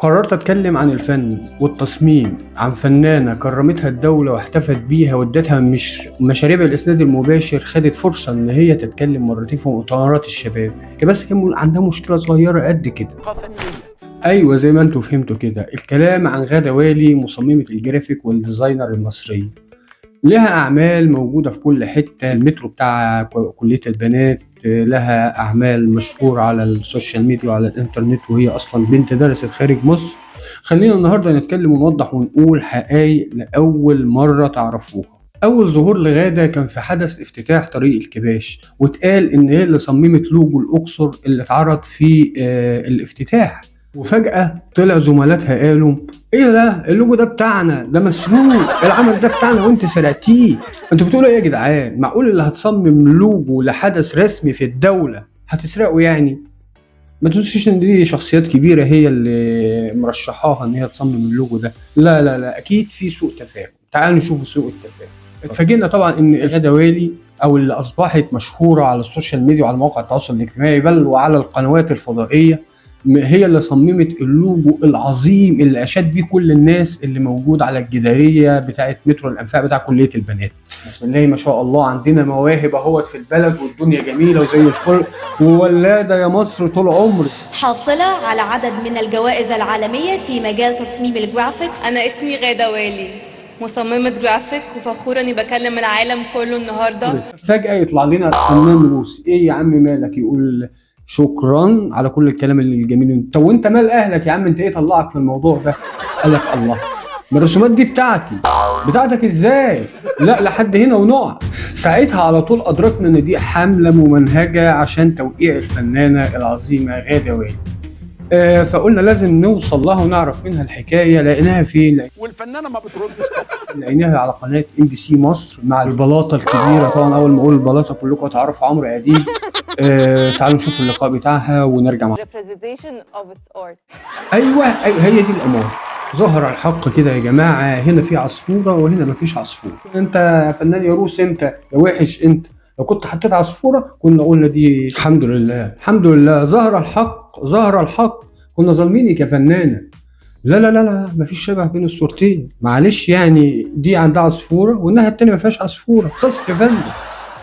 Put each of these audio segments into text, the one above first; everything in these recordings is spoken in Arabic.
قررت أتكلم عن الفن والتصميم، عن فنانة كرمتها الدولة واحتفت بيها وادتها مش مشاريع الإسناد المباشر. خدت فرصة إن هي تتكلم مرتين في مؤتمرات الشباب. هي بس كان عندها مشكلة صغيرة قد كده. أيوة زي ما انتوا فهمتوا كده، الكلام عن غادة والي، مصممة الجرافيك والديزاينر المصرية. لها أعمال موجودة في كل حتة، المترو بتاع كلية البنات، لها أعمال مشهورة على السوشيال ميديا وعلى الإنترنت، وهي أصلا بنت درست خارج مصر. خلينا النهاردة نتكلم ونوضح ونقول حقائق لأول مرة تعرفوها. أول ظهور لغادة كان في حدث افتتاح طريق الكباش، واتقال إن هي اللي صممت لوجو الأقصر اللي اتعرض في الافتتاح. وفجأة طلع زملاتها قالوا ايه ده، اللوجو ده بتاعنا، ده مسروق، العمل ده بتاعنا وانت سرقتيه. انتوا بتقولوا ايه يا جدعان؟ معقول اللي هتصمم لوجو لحدث رسمي في الدولة هتسرقه يعني؟ ما تنسوش ان دي شخصيات كبيرة هي اللي مرشحاها ان هي تصمم اللوجو ده. لا لا لا، اكيد في سوء تفاهم. تعالوا نشوفوا سوء التفاهم. اتفاجئنا طبعا ان غادة والي، او اللي اصبحت مشهورة على السوشيال ميديا وعلى مواقع التواصل الاجتماعي بل وعلى القنوات الفضائية، هي اللي صممت اللوجو العظيم اللي اشاد بيه كل الناس، اللي موجود على الجداريه بتاعه مترو الانفاق بتاع كليه البنات. بسم الله ما شاء الله، عندنا مواهب اهوت في البلد، والدنيا جميله وزي الفل، وولاده يا مصر طول عمرك. حاصله على عدد من الجوائز العالميه في مجال تصميم الجرافيكس. انا اسمي غادة والي، مصممة جرافيك، وفخورة اني بكلم العالم كله النهارده. فجأة يطلع لنا فنان روسي، ايه يا عم مالك؟ يقول شكرا على كل الكلام الجميل. طب وانت مال اهلك يا عم؟ انت ايه طلعك في الموضوع ده؟ قال لك الله، ما الرسومات دي بتاعتي. بتاعتك ازاي؟ لا لحد هنا ونقع. ساعتها على طول ادركنا ان دي حملة ممنهجة عشان توقيع الفنانة العظيمة غادة والي. فقلنا لازم نوصل لها ونعرف منها الحكايه. لقيناها فين؟ والفنانه ما بتردش. لقيناها على قناه MBC مصر مع البلاطه الكبيره. طبعا اول ما اقول البلاطه كلكم هتعرفوا عمرو اديب. تعالوا نشوف اللقاء بتاعها ونرجع مع representation of its art. ايوه هي دي الامور. ظهر الحق كده يا جماعه، هنا في عصفوره وهنا مفيش عصفوره. انت فنان يا روس، انت يا وحش انت. لو كنت حطيت عصفوره كنا قلنا دي الحمد لله الحمد لله. ظهر الحق ظهر الحق. كنا ظالمينك يا فنانه. لا لا لا لا، مفيش شبه بين الصورتين، معلش يعني دي عندها عصفوره والناحيه التانيه ما فيهاش عصفوره. خلصت يا فندم.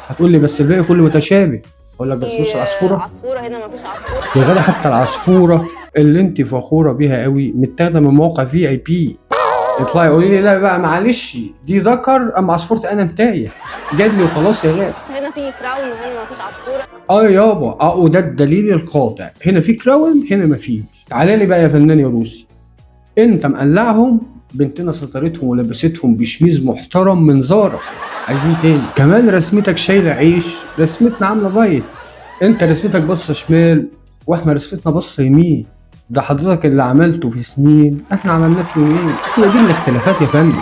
هتقول لي بس الباقي كله متشابه. اقول لك بس بص العصفوره، عصفورة هنا مفيش عصفورة يا غدا. حتى العصفوره اللي انت فخوره بيها قوي متاخده من موقع VIP. اطلعي قولي لي لا بقى معلش دي ذكر، اما عصفورتي انا انتايه جاتني وخلاص يا غدا. هنا في كراون وهنا مفيش عصفورة. يابا وده الدليل القاطع، هنا في كراون هنا مفيش. تعالى لي بقى يا فنان يا روسي، انت مقلعهم، بنتنا سترتهم ولبستهم بشميز محترم من زارة. عايزين تاني؟ كمان رسمتك شايله عيش، رسمتنا عامله بايت. انت رسمتك بصه شمال واحنا رسمتنا بصه يمين. ده حضرتك اللي عملته في سنين احنا عملناه في يومين. هي دي الاختلافات يا فندم.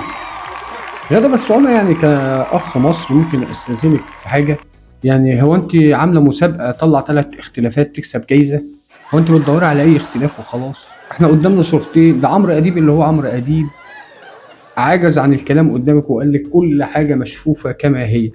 غدا بس انا يعني كاخ مصري ممكن استاذنك في حاجه؟ يعني هو انت عامله مسابقه طلع 3 اختلافات تكسب جايزه؟ هو انت بتدوري على اي اختلاف وخلاص؟ احنا قدامنا صورتين، ده عمرو اديب اللي هو عمرو اديب عجز عن الكلام قدامك وقال لك كل حاجه مشفوفه كما هي.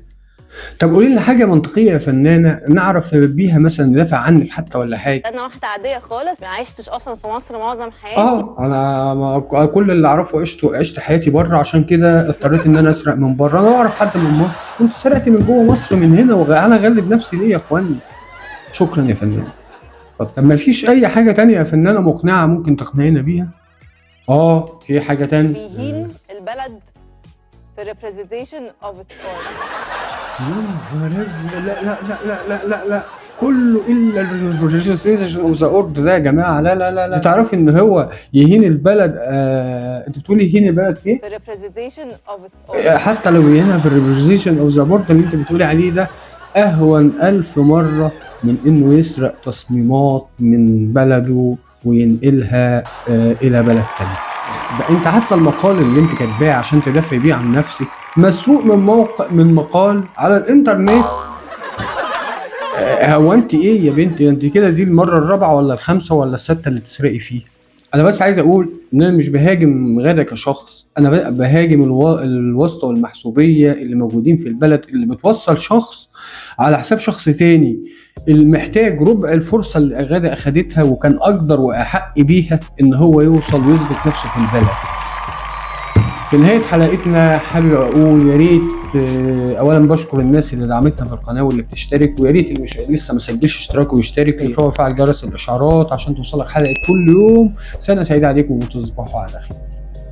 طب قولي لنا حاجه منطقيه يا فنانه نعرف بيها مثلا ندافع عنك حتى ولا حاجه. انا واحدة عادية خالص، ما عشتش اصلا في مصر معظم حياتي. انا كل اللي اعرفه عشت حياتي بره، عشان كده اضطريت ان انا اسرق من بره. انا اعرف حد من مصر، كنت سرقت من جوه مصر من هنا، وانا اغلب نفسي ليه يا اخواني؟ شكرا يا فنان. طب ما فيش اي حاجه تانية يا فنانه مقنعه ممكن تقنعينا بيها؟ في حاجه تانية بيهين البلد في representation of its art. يا نهار ازرق. لا لا لا لا لا لا لا، كله الا الريجستريشن اوف ذا اورد ده يا جماعه. لا لا لا لا، تعرفي ان هو يهين البلد؟ انت بتقولي يهين البلد ايه؟ في representation of its art. حتى لو يهينها في الريجستريشن اوف ذا بورد اللي انت بتقولي عليه ده، اهون 1000 مره من انه يسرق تصميمات من بلده وينقلها الى بلد تاني. ده انت حتى المقال اللي انت كاتباه عشان تدافعي بيه عن نفسك مسروق من مقال على الانترنت. هو انت ايه يا بنتي؟ انت كده دي المره الرابعه ولا الخامسه ولا السادسه اللي تسرقي فيه. انا بس عايز اقول ان انا مش بهاجم غادة كشخص، انا بهاجم الواسطة والمحسوبية اللي موجودين في البلد، اللي بتوصل شخص على حساب شخص تاني المحتاج ربع الفرصة اللي غادة اخدتها، وكان اقدر واحق بيها ان هو يوصل ويثبت نفسه في البلد. في نهاية حلقتنا حابب اقول يا ريت اولا بشكر الناس اللي دعمتنا في القناة واللي بتشترك، ويا ريت اللي مش لسه ما سجلش اشتراك ويشترك ويفعل جرس الاشعارات عشان توصلك حلقة كل يوم. سنة سعيدة عليكم وتصبحوا على خير.